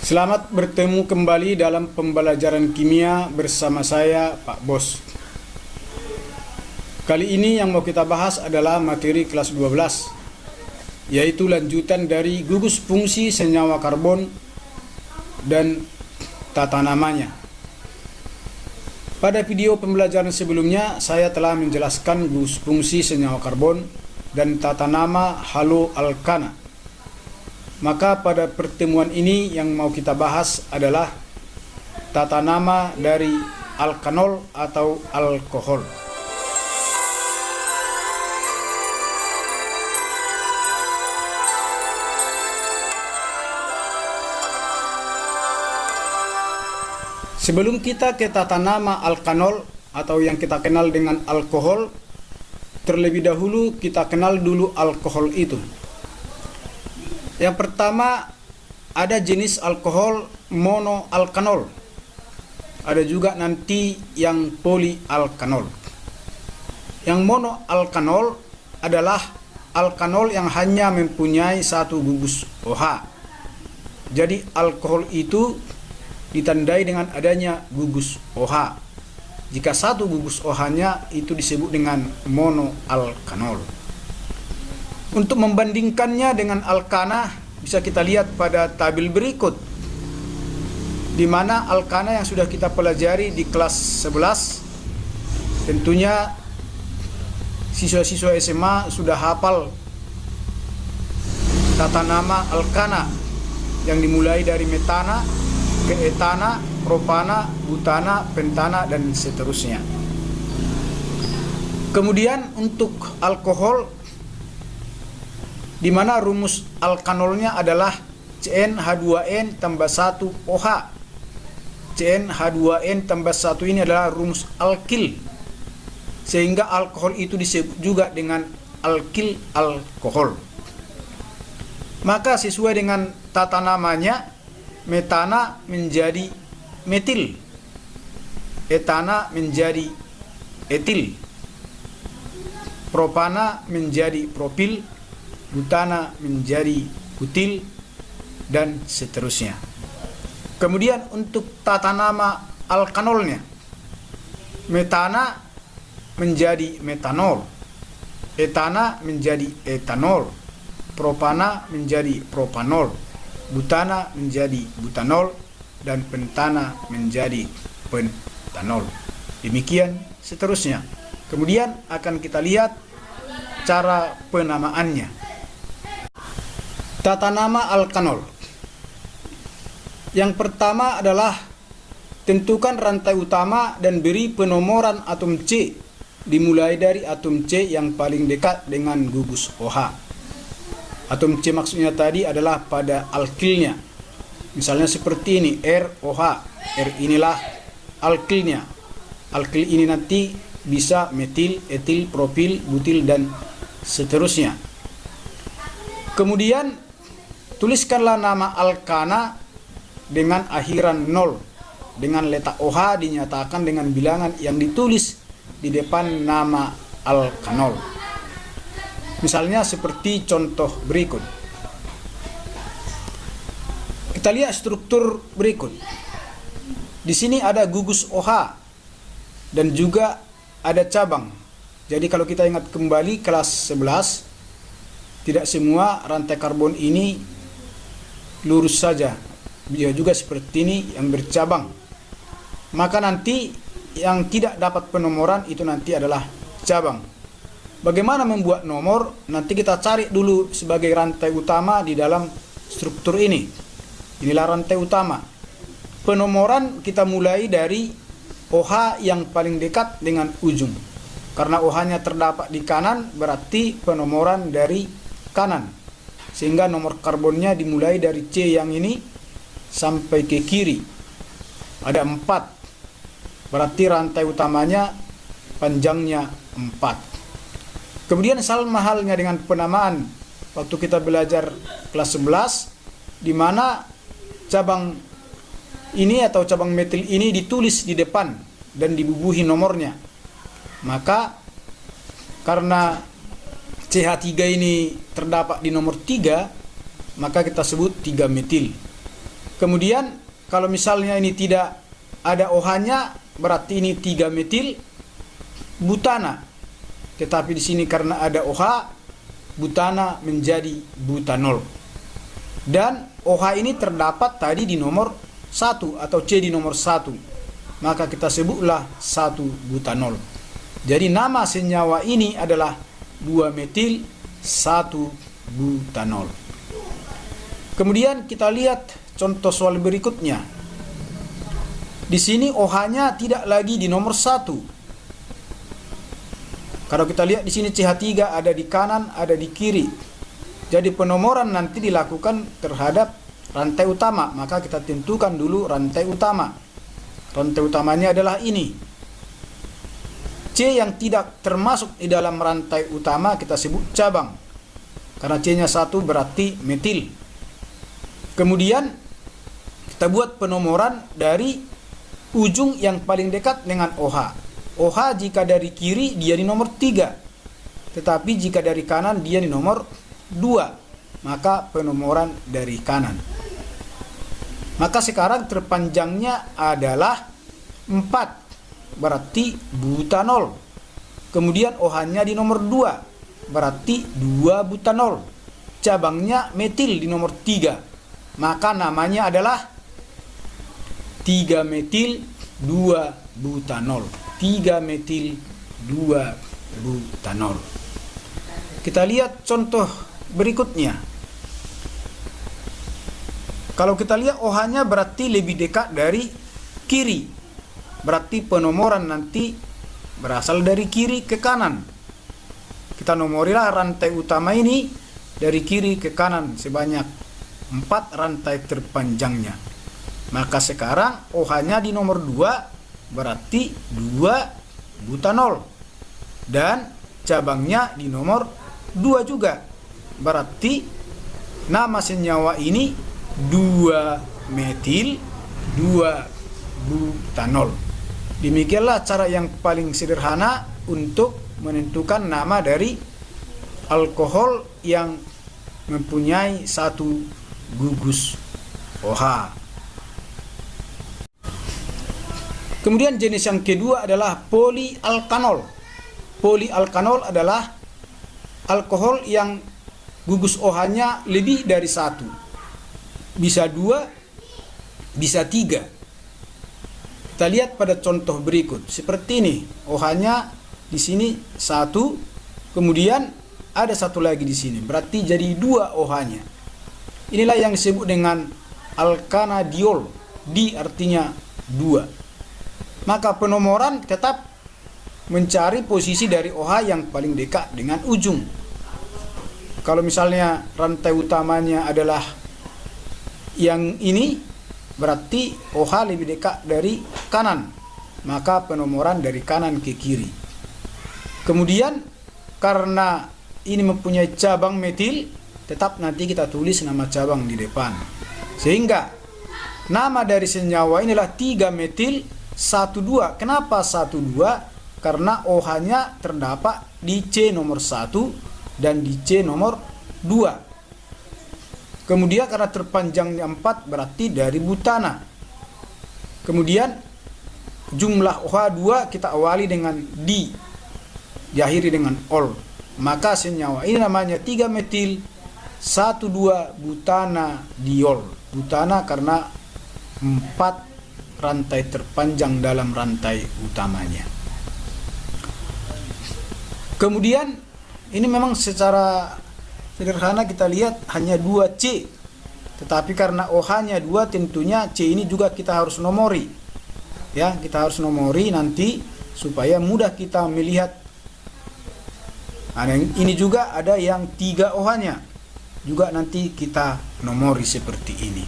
Selamat bertemu kembali dalam pembelajaran kimia bersama saya, Pak Bos. Kali ini yang mau kita bahas adalah materi kelas 12, yaitu lanjutan dari gugus fungsi senyawa karbon dan tata namanya. Pada video pembelajaran sebelumnya, saya telah menjelaskan gugus fungsi senyawa karbon dan tata nama haloalkana. Maka pada pertemuan ini yang mau kita bahas adalah tata nama dari alkanol atau alkohol. Sebelum kita ke tata nama alkanol atau yang kita kenal dengan alkohol, terlebih dahulu kita kenal dulu alkohol itu. Yang pertama, ada jenis alkohol monoalkanol. Ada juga nanti yang polialkanol. Yang monoalkanol adalah alkanol yang hanya mempunyai satu gugus OH. Jadi alkohol itu ditandai dengan adanya gugus OH. Jika satu gugus OH-nya itu disebut dengan monoalkanol. Untuk membandingkannya dengan alkana, bisa kita lihat pada tabel berikut, di mana alkana yang sudah kita pelajari di kelas 11, tentunya siswa-siswa SMA sudah hafal tata nama alkana yang dimulai dari metana ke etana, propana, butana, pentana, dan seterusnya. Kemudian untuk alkohol, di mana rumus alkanolnya adalah CnH2n tambah 1 OH. CnH2n tambah 1 ini adalah rumus alkil, sehingga alkohol itu disebut juga dengan alkil alkohol. Maka sesuai dengan tata namanya, metana menjadi metil, etana menjadi etil, propana menjadi propil, butana menjadi butil, dan seterusnya. Kemudian untuk tata nama alkanolnya, metana menjadi metanol, etana menjadi etanol, propana menjadi propanol, butana menjadi butanol, dan pentana menjadi pentanol. Demikian seterusnya. Kemudian akan kita lihat cara penamaannya. Tata nama alkanol. Yang pertama adalah tentukan rantai utama dan beri penomoran atom C, dimulai dari atom C yang paling dekat dengan gugus OH. Atom C maksudnya tadi adalah pada alkilnya. Misalnya seperti ini, ROH. R inilah alkilnya. Alkil ini nanti bisa metil, etil, propil, butil, dan seterusnya. Kemudian tuliskanlah nama alkana dengan akhiran 0. Dengan letak OH dinyatakan dengan bilangan yang ditulis di depan nama alkanol. Misalnya seperti contoh berikut. Kita lihat struktur berikut. Di sini ada gugus OH dan juga ada cabang. Jadi kalau kita ingat kembali kelas 11, tidak semua rantai karbon ini lurus saja. Bisa juga seperti ini yang bercabang. Maka nanti yang tidak dapat penomoran itu nanti adalah cabang. Bagaimana membuat nomor? Nanti kita cari dulu sebagai rantai utama di dalam struktur ini. Inilah rantai utama. Penomoran kita mulai dari OH yang paling dekat dengan ujung. Karena OH-nya terdapat di kanan, berarti penomoran dari kanan. Sehingga nomor karbonnya dimulai dari C yang ini sampai ke kiri. Ada 4. Berarti rantai utamanya panjangnya 4. Kemudian sama halnya dengan penamaan waktu kita belajar kelas 11, di mana cabang ini atau cabang metil ini ditulis di depan dan dibubuhi nomornya. Maka karena CH3 ini terdapat di nomor 3, maka kita sebut 3 metil. Kemudian kalau misalnya ini tidak ada OH-nya, berarti ini 3 metil butana. Tetapi di sini karena ada OH, butana menjadi butanol. Dan OH ini terdapat tadi di nomor 1 atau C di nomor 1. Maka kita sebutlah 1 butanol. Jadi nama senyawa ini adalah 2 metil 1 butanol. Kemudian kita lihat contoh soal berikutnya. Di sini OH-nya tidak lagi di nomor 1. Kalau kita lihat di sini CH3 ada di kanan, ada di kiri. Jadi penomoran nanti dilakukan terhadap rantai utama. Maka kita tentukan dulu rantai utama. Rantai utamanya adalah ini. C yang tidak termasuk di dalam rantai utama kita sebut cabang. Karena C-nya 1 berarti metil. Kemudian kita buat penomoran dari ujung yang paling dekat dengan OH. OH jika dari kiri dia di nomor 3. Tetapi jika dari kanan dia di nomor 2. Maka penomoran dari kanan. Maka sekarang terpanjangnya adalah 4. Berarti butanol. Kemudian OH-nya di nomor 2. Berarti 2 butanol. Cabangnya metil di nomor 3. Maka namanya adalah 3 metil 2 butanol. 3 metil 2 butanol. Kita lihat contoh berikutnya. Kalau kita lihat OH-nya berarti lebih dekat dari kiri. Berarti penomoran nanti berasal dari kiri ke kanan. Kita nomorilah rantai utama ini dari kiri ke kanan sebanyak 4 rantai terpanjangnya. Maka sekarang OH-nya di nomor 2 berarti 2 butanol. Dan cabangnya di nomor 2 juga. Berarti nama senyawa ini 2 metil 2 butanol. Demikianlah cara yang paling sederhana untuk menentukan nama dari alkohol yang mempunyai 1 gugus OH. Kemudian jenis yang kedua adalah polialkanol. Polialkanol adalah alkohol yang gugus OH-nya lebih dari 1. Bisa 2, bisa 3. Kita lihat pada contoh berikut. Seperti ini. OH-nya di sini 1, kemudian ada 1 lagi di sini. Berarti jadi 2 OH-nya. Inilah yang disebut dengan alkanadiol. Di artinya 2. Maka penomoran tetap mencari posisi dari OH yang paling dekat dengan ujung. Kalau misalnya rantai utamanya adalah yang ini, berarti OH lebih dekat dari kanan. Maka penomoran dari kanan ke kiri. Kemudian karena ini mempunyai cabang metil, tetap nanti kita tulis nama cabang di depan. Sehingga nama dari senyawa inilah 3 metil 1,2. Kenapa 1,2? Karena OH-nya terdapat di C nomor 1 dan di C nomor 2. Kemudian karena terpanjangnya 4 berarti dari butana. Kemudian jumlah OH2 kita awali dengan di, diakhiri dengan ol. Maka senyawa ini namanya 3 metil 1,2 butana diol. Butana karena 4 rantai terpanjang dalam rantai utamanya. Kemudian ini memang secara sederhana kita lihat hanya 2C. Tetapi karena OH-nya 2 tentunya C ini juga kita harus nomori. Ya, kita harus nomori nanti supaya mudah kita melihat. Nah, ini juga ada yang 3 OH-nya. Juga nanti kita nomori seperti ini.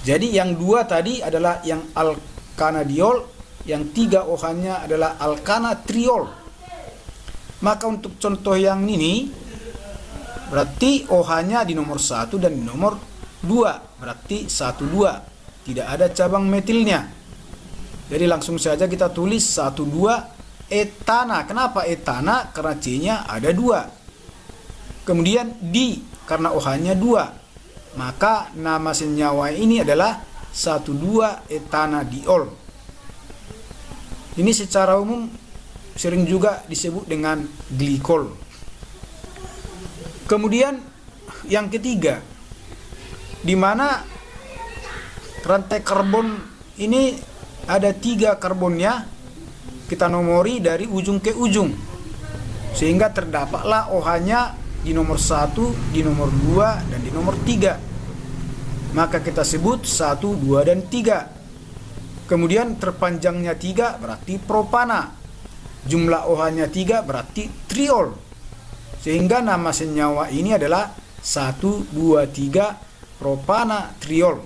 Jadi yang 2 tadi adalah yang alkanadiol, yang 3 OH-nya adalah alkanatriol. Maka untuk contoh yang ini berarti OH-nya di nomor 1 dan di nomor 2, berarti 1,2. Tidak ada cabang metilnya. Jadi langsung saja kita tulis 1,2 etana. Kenapa etana? Karena C-nya ada 2. Kemudian di, karena OH-nya 2. maka nama senyawa ini adalah 1,2-etanadiol. Ini secara umum sering juga disebut dengan glikol. Kemudian yang ketiga, di mana rantai karbon ini ada 3 karbonnya, kita nomori dari ujung ke ujung, sehingga terdapatlah OH-nya di nomor 1, di nomor 2, dan di nomor 3. Maka kita sebut 1, 2, dan 3. Kemudian terpanjangnya 3 berarti propana. Jumlah OH-nya 3 berarti triol. Sehingga nama senyawa ini adalah 1,2,3 propana triol.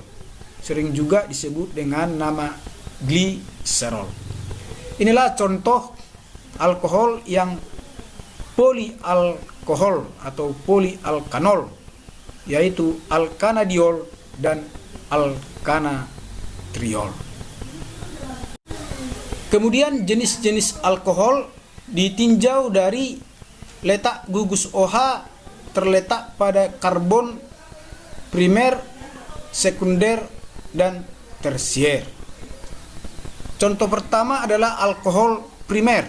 Sering juga disebut dengan nama gliserol. Inilah contoh alkohol yang polialkohol atau polialkanol, yaitu alkanadiol dan alkanatriol. Kemudian jenis-jenis alkohol ditinjau dari letak gugus OH terletak pada karbon primer, sekunder, dan tersier. Contoh pertama adalah alkohol primer.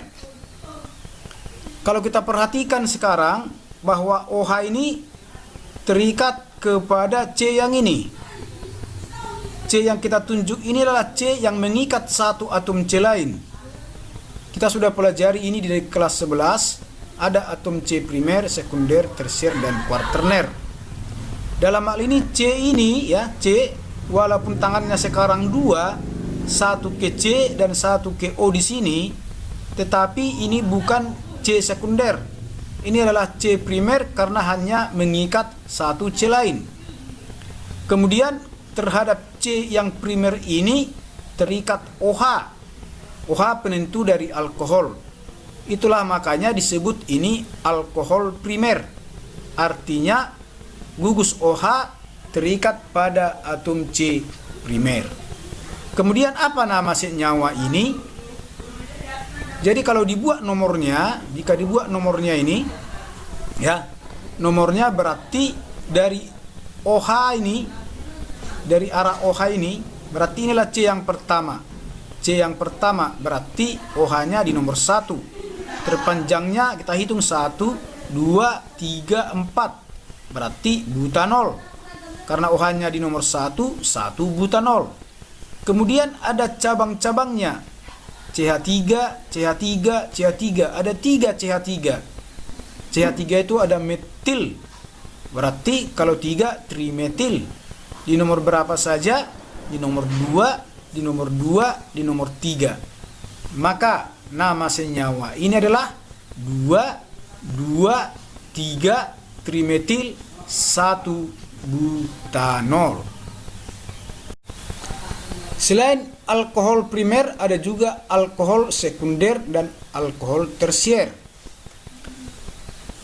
Kalau kita perhatikan sekarang bahwa OH ini terikat kepada C yang ini. C yang kita tunjuk ini adalah C yang mengikat satu atom C lain. Kita sudah pelajari ini di kelas 11. Ada atom C primer, sekunder, tersier, dan kuaterner. Dalam hal ini C ini ya, C walaupun tangannya sekarang 2, satu ke C dan satu ke O di sini, tetapi ini bukan C sekunder. Ini adalah C primer karena hanya mengikat satu C lain. Kemudian terhadap C yang primer ini terikat OH. OH penentu dari alkohol. Itulah makanya disebut ini alkohol primer. Artinya gugus OH terikat pada atom C primer. Kemudian apa nama senyawa ini? Jadi kalau dibuat nomornya, jika dibuat nomornya ini, ya, nomornya berarti dari OH ini, dari arah OH ini, berarti inilah C yang pertama. C yang pertama berarti OH-nya di nomor 1. Terpanjangnya kita hitung 1, 2, 3, 4. Berarti butanol. Karena OH-nya di nomor 1, 1 butanol. Kemudian ada cabang-cabangnya. CH3, CH3, CH3. Ada 3 CH3. CH3 itu ada metil. Berarti kalau 3 trimetil. Di nomor berapa saja? Di nomor 2, di nomor 2, di nomor 3. Maka nama senyawa ini adalah 2,2,3 trimetil 1 butanol. Selain alkohol primer, ada juga alkohol sekunder dan alkohol tersier.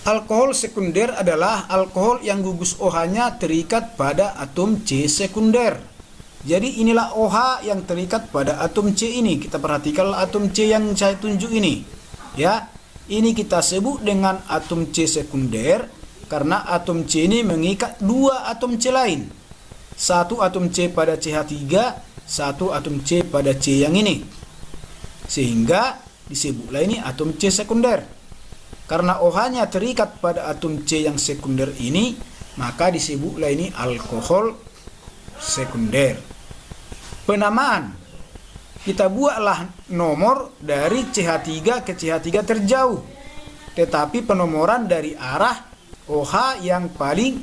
Alkohol sekunder adalah alkohol yang gugus OH-nya terikat pada atom C sekunder. Jadi inilah OH yang terikat pada atom C ini. Kita perhatikan atom C yang saya tunjuk ini. Ya, ini kita sebut dengan atom C sekunder karena atom C ini mengikat 2 atom C lain. Satu atom C pada CH3, satu atom C pada C yang ini, sehingga disebutlah ini atom C sekunder. Karena OH-nya terikat pada atom C yang sekunder ini, maka disebutlah ini alkohol sekunder. Penamaan, kita buatlah nomor dari CH3 ke CH3 terjauh, tetapi penomoran dari arah OH yang paling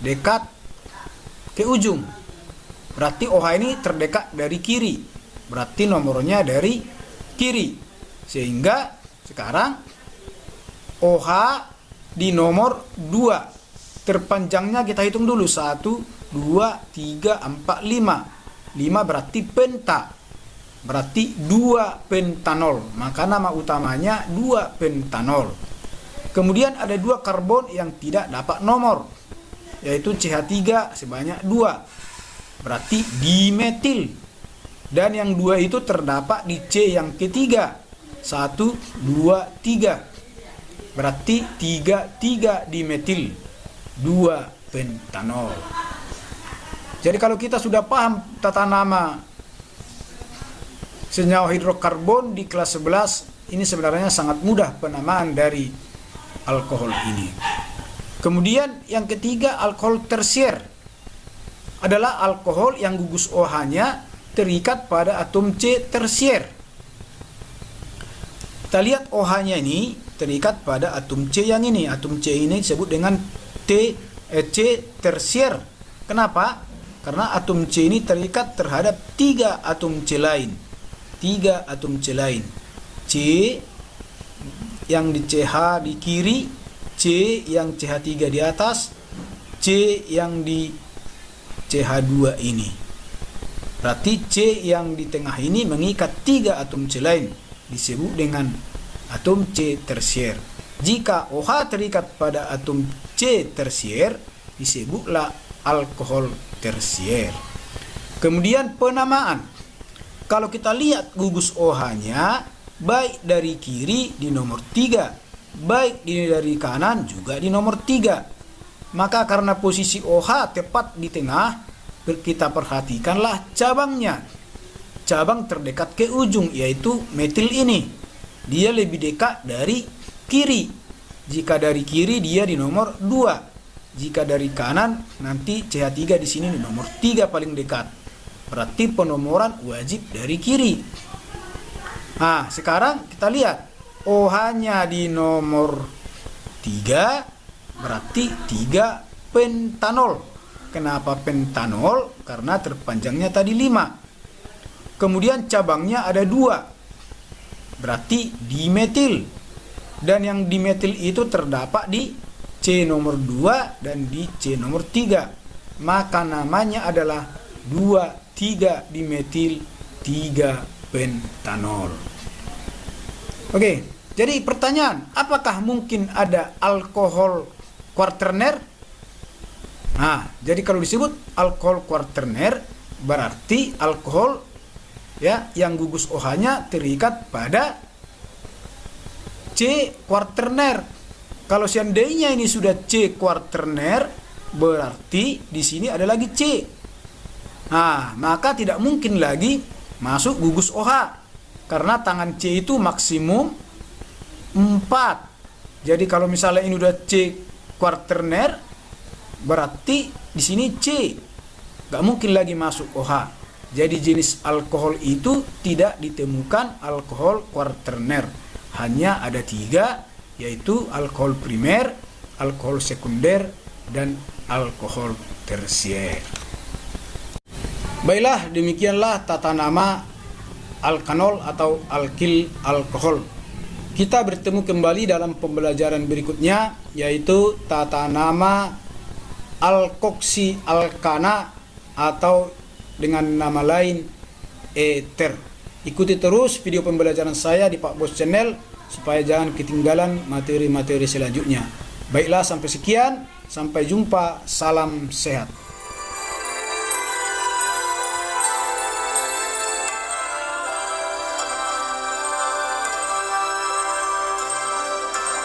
dekat ke ujung. Berarti OH ini terdekat dari kiri. Berarti nomornya dari kiri. Sehingga sekarang OH di nomor 2. Terpanjangnya kita hitung dulu. 1, 2, 3, 4, 5. 5 berarti penta. Berarti 2 pentanol. Maka nama utamanya 2 pentanol. Kemudian ada 2 karbon yang tidak dapat nomor, yaitu CH3 sebanyak 2. Berarti dimetil. Dan yang 2 itu terdapat di C yang ketiga. 1, 2, 3. Berarti 3 dimetil 2 pentanol. Jadi kalau kita sudah paham tata nama senyawa hidrokarbon di kelas 11, ini sebenarnya sangat mudah penamaan dari alkohol ini. Kemudian yang ketiga, alkohol tersier adalah alkohol yang gugus OH-nya terikat pada atom C tersier. Kita lihat OH-nya ini terikat pada atom C yang ini. Atom C ini disebut dengan C tersier. Kenapa? Karena atom C ini terikat terhadap 3 atom C lain. 3 atom C lain. C yang di CH di kiri, C yang CH3 di atas, C yang di CH2 ini. Berarti C yang di tengah ini mengikat 3 atom C lain, disebut dengan atom C tersier. Jika OH terikat pada atom C tersier, disebutlah alkohol tersier. Kemudian penamaan. Kalau kita lihat gugus OH-nya, baik dari kiri di nomor 3, baik dari kanan juga di nomor 3. Maka karena posisi OH tepat di tengah, kita perhatikanlah cabangnya. Cabang terdekat ke ujung, yaitu metil ini. Dia lebih dekat dari kiri. Jika dari kiri dia di nomor 2. Jika dari kanan nanti CH3 di sini di nomor 3 paling dekat. Berarti penomoran wajib dari kiri. Nah, sekarang kita lihat OH-nya di nomor 3, berarti 3 pentanol. Kenapa pentanol? Karena terpanjangnya tadi 5. Kemudian cabangnya ada 2, berarti dimetil. Dan yang dimetil itu terdapat di C nomor 2 dan di C nomor 3. Maka namanya adalah 2,3 dimetil 3 pentanol. Oke, jadi pertanyaan, apakah mungkin ada alkohol kuaterner? Nah, jadi kalau disebut alkohol kuaterner, berarti alkohol ya yang gugus OH-nya terikat pada C kuaterner. Kalau seandainya ini sudah C kuaterner, berarti di sini ada lagi C. Nah, maka tidak mungkin lagi masuk gugus OH. Karena tangan C itu maksimum 4. Jadi kalau misalnya ini udah C kuaterner, berarti di sini C. Gak mungkin lagi masuk OH. Jadi jenis alkohol itu tidak ditemukan alkohol kuaterner. Hanya ada 3, yaitu alkohol primer, alkohol sekunder, dan alkohol tersier. Baiklah, demikianlah tata nama alkanol atau alkil alkohol. Kita bertemu kembali dalam pembelajaran berikutnya, yaitu tata nama alkoksi alkana atau dengan nama lain eter. Ikuti terus video pembelajaran saya di Pak Bos Channel supaya jangan ketinggalan materi-materi selanjutnya. Baiklah, sampai sekian, sampai jumpa, salam sehat.